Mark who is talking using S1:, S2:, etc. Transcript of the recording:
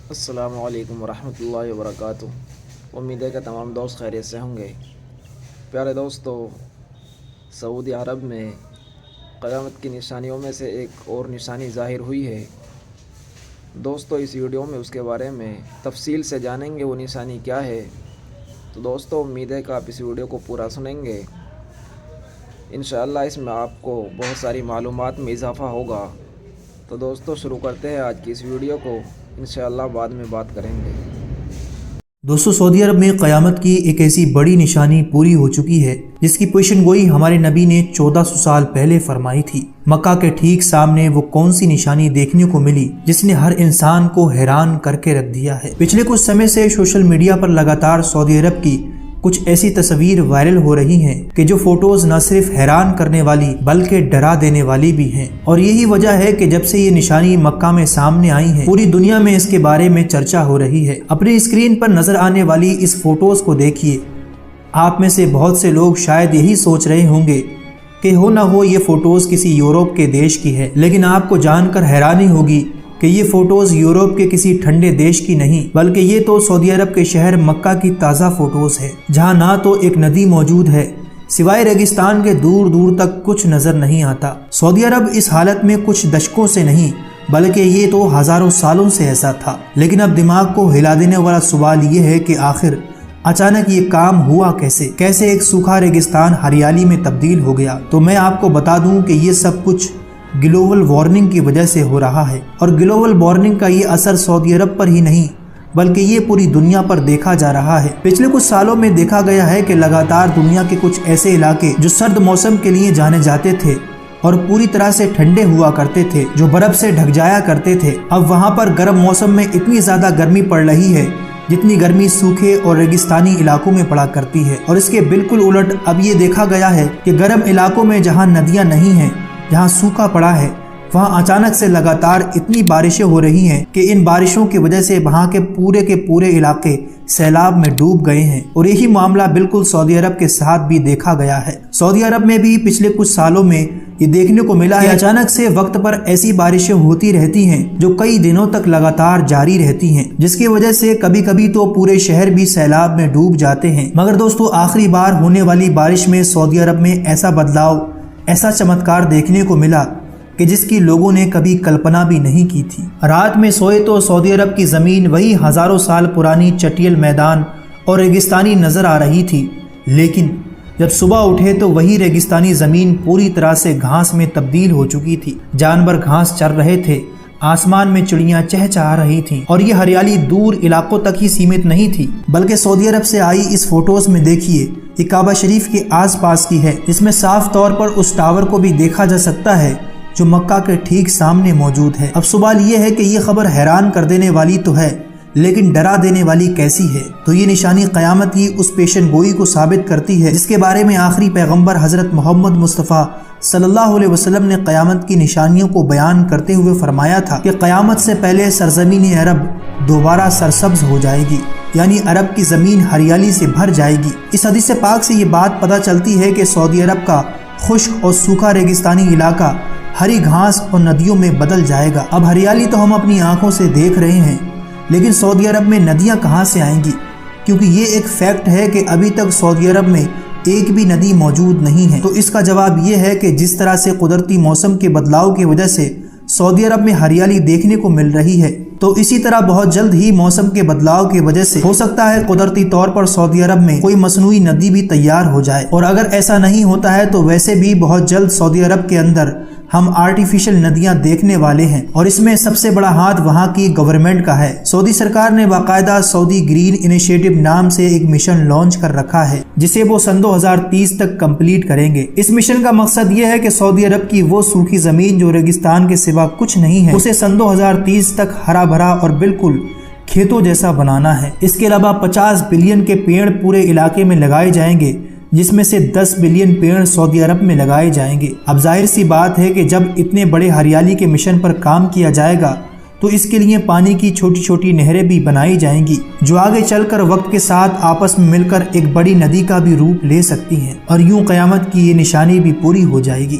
S1: السلام علیکم ورحمۃ اللہ وبرکاتہ۔ امید ہے کہ تمام دوست خیریت سے ہوں گے۔ پیارے دوستو، سعودی عرب میں قیامت کی نشانیوں میں سے ایک اور نشانی ظاہر ہوئی ہے۔ دوستو، اس ویڈیو میں اس کے بارے میں تفصیل سے جانیں گے وہ نشانی کیا ہے۔ تو دوستو، امید ہے کہ آپ اس ویڈیو کو پورا سنیں گے۔ انشاءاللہ اس میں آپ کو بہت ساری معلومات میں اضافہ ہوگا۔ تو دوستو، شروع کرتے ہیں آج کی اس ویڈیو کو۔ انشاءاللہ بعد میں بات کریں گے۔
S2: دوستو، سعودی عرب میں قیامت کی ایک ایسی بڑی نشانی پوری ہو چکی ہے جس کی پیشن گوئی ہمارے نبی نے 1400 سال پہلے فرمائی تھی۔ مکہ کے ٹھیک سامنے وہ کون سی نشانی دیکھنے کو ملی جس نے ہر انسان کو حیران کر کے رکھ دیا ہے۔ پچھلے کچھ سمے سے سوشل میڈیا پر لگاتار سعودی عرب کی کچھ ایسی تصویر وائرل ہو رہی ہیں کہ جو فوٹوز نہ صرف حیران کرنے والی بلکہ ڈرا دینے والی بھی ہیں، اور یہی وجہ ہے کہ جب سے یہ نشانی مکہ میں سامنے آئی ہے پوری دنیا میں اس کے بارے میں چرچا ہو رہی ہے۔ اپنی اسکرین پر نظر آنے والی اس فوٹوز کو دیکھیے۔ آپ میں سے بہت سے لوگ شاید یہی سوچ رہے ہوں گے کہ ہو نہ ہو یہ فوٹوز کسی یورپ کے دیش کی ہے، لیکن آپ کو جان کر حیرانی ہوگی کہ یہ فوٹوز یورپ کے کسی ٹھنڈے دیش کی نہیں بلکہ یہ تو سعودی عرب کے شہر مکہ کی تازہ فوٹوز ہے، جہاں نہ تو ایک ندی موجود ہے، سوائے ریگستان کے دور دور تک کچھ نظر نہیں آتا۔ سعودی عرب اس حالت میں کچھ دشکوں سے نہیں بلکہ یہ تو ہزاروں سالوں سے ایسا تھا۔ لیکن اب دماغ کو ہلا دینے والا سوال یہ ہے کہ آخر اچانک یہ کام ہوا کیسے ایک سوکھا ریگستان ہریالی میں تبدیل ہو گیا؟ تو میں آپ کو بتا دوں کہ یہ سب کچھ گلوبل وارمنگ کی وجہ سے ہو رہا ہے، اور گلوبل وارمنگ کا یہ اثر سعودی عرب پر ہی نہیں بلکہ یہ پوری دنیا پر دیکھا جا رہا ہے۔ پچھلے کچھ سالوں میں دیکھا گیا ہے کہ لگاتار دنیا کے کچھ ایسے علاقے جو سرد موسم کے لیے جانے جاتے تھے اور پوری طرح سے ٹھنڈے ہوا کرتے تھے، جو برف سے ڈھک جایا کرتے تھے، اب وہاں پر گرم موسم میں اتنی زیادہ گرمی پڑ رہی ہے جتنی گرمی سوکھے اور ریگستانی علاقوں میں پڑا کرتی ہے۔ اور اس کے بالکل الٹ اب یہ دیکھا گیا ہے کہ گرم علاقوں میں جہاں ندیاں نہیں ہیں، جہاں سوکھا پڑا ہے، وہاں اچانک سے لگاتار اتنی بارشیں ہو رہی ہیں کہ ان بارشوں کی وجہ سے وہاں کے پورے علاقے سیلاب میں ڈوب گئے ہیں۔ اور یہی معاملہ بالکل سعودی عرب کے ساتھ بھی دیکھا گیا ہے۔ سعودی عرب میں بھی پچھلے کچھ سالوں میں یہ دیکھنے کو ملا ہے کہ اچانک سے وقت پر ایسی بارشیں ہوتی رہتی ہیں جو کئی دنوں تک لگاتار جاری رہتی ہیں، جس کی وجہ سے کبھی کبھی تو پورے شہر بھی سیلاب میں ڈوب جاتے ہیں۔ مگر دوستو، آخری بار ہونے والی بارش میں سعودی عرب میں ایسا بدلاؤ، ایسا چمتکار دیکھنے کو ملا کہ جس کی لوگوں نے کبھی کلپنا بھی نہیں کی تھی۔ رات میں سوئے تو سعودی عرب کی زمین وہی ہزاروں سال پرانی چٹیل میدان اور ریگستانی نظر آ رہی تھی، لیکن جب صبح اٹھے تو وہی ریگستانی زمین پوری طرح سے گھاس میں تبدیل ہو چکی تھی۔ جانور گھاس چر رہے تھے، آسمان میں چڑیاں چہچہا رہی تھیں، اور یہ ہریالی دور علاقوں تک ہی سیمت نہیں تھی بلکہ سعودی عرب سے آئی اس فوٹوز میں دیکھیے، یہ کعبہ شریف کے آس پاس کی ہے، جس میں صاف طور پر اس ٹاور کو بھی دیکھا جا سکتا ہے جو مکہ کے ٹھیک سامنے موجود ہے۔ اب سوال یہ ہے کہ یہ خبر حیران کر دینے والی تو ہے، لیکن ڈرا دینے والی کیسی ہے؟ تو یہ نشانی قیامت کی اس پیشن گوئی کو ثابت کرتی ہے جس کے بارے میں آخری پیغمبر حضرت محمد مصطفیٰ صلی اللہ علیہ وسلم نے قیامت کی نشانیوں کو بیان کرتے ہوئے فرمایا تھا کہ قیامت سے پہلے سرزمین عرب دوبارہ سرسبز ہو جائے گی، یعنی عرب کی زمین ہریالی سے بھر جائے گی۔ اس حدیث پاک سے یہ بات پتہ چلتی ہے کہ سعودی عرب کا خشک اور سوکھا ریگستانی علاقہ ہری گھاس اور ندیوں میں بدل جائے گا۔ اب ہریالی تو ہم اپنی آنکھوں سے دیکھ رہے ہیں، لیکن سعودی عرب میں ندیاں کہاں سے آئیں گی؟ کیونکہ یہ ایک فیکٹ ہے کہ ابھی تک سعودی عرب میں ایک بھی ندی موجود نہیں ہے۔ تو اس کا جواب یہ ہے کہ جس طرح سے قدرتی موسم کے بدلاؤ کی وجہ سے سعودی عرب میں ہریالی دیکھنے کو مل رہی ہے، تو اسی طرح بہت جلد ہی موسم کے بدلاؤ کی وجہ سے ہو سکتا ہے قدرتی طور پر سعودی عرب میں کوئی مصنوعی ندی بھی تیار ہو جائے۔ اور اگر ایسا نہیں ہوتا ہے تو ویسے بھی بہت جلد سعودی عرب کے اندر ہم آرٹیفیشل ندیاں دیکھنے والے ہیں، اور اس میں سب سے بڑا ہاتھ وہاں کی گورنمنٹ کا ہے۔ سعودی سرکار نے باقاعدہ سعودی گرین انیشیٹو نام سے ایک مشن لانچ کر رکھا ہے جسے وہ سن 2030 تک کمپلیٹ کریں گے۔ اس مشن کا مقصد یہ ہے کہ سعودی عرب کی وہ سوکھی زمین جو ریگستان کے سوا کچھ نہیں ہے، اسے سن 2030 تک ہرا بھرا اور بالکل کھیتوں جیسا بنانا ہے۔ اس کے علاوہ 50 بلین کے پیڑ پورے علاقے میں لگائے جائیں گے، جس میں سے 10 بلین پیڑ سعودی عرب میں لگائے جائیں گے۔ اب ظاہر سی بات ہے کہ جب اتنے بڑے ہریالی کے مشن پر کام کیا جائے گا تو اس کے لیے پانی کی چھوٹی چھوٹی نہریں بھی بنائی جائیں گی جو آگے چل کر وقت کے ساتھ آپس میں مل کر ایک بڑی ندی کا بھی روپ لے سکتی ہیں، اور یوں قیامت کی یہ نشانی بھی پوری ہو جائے گی۔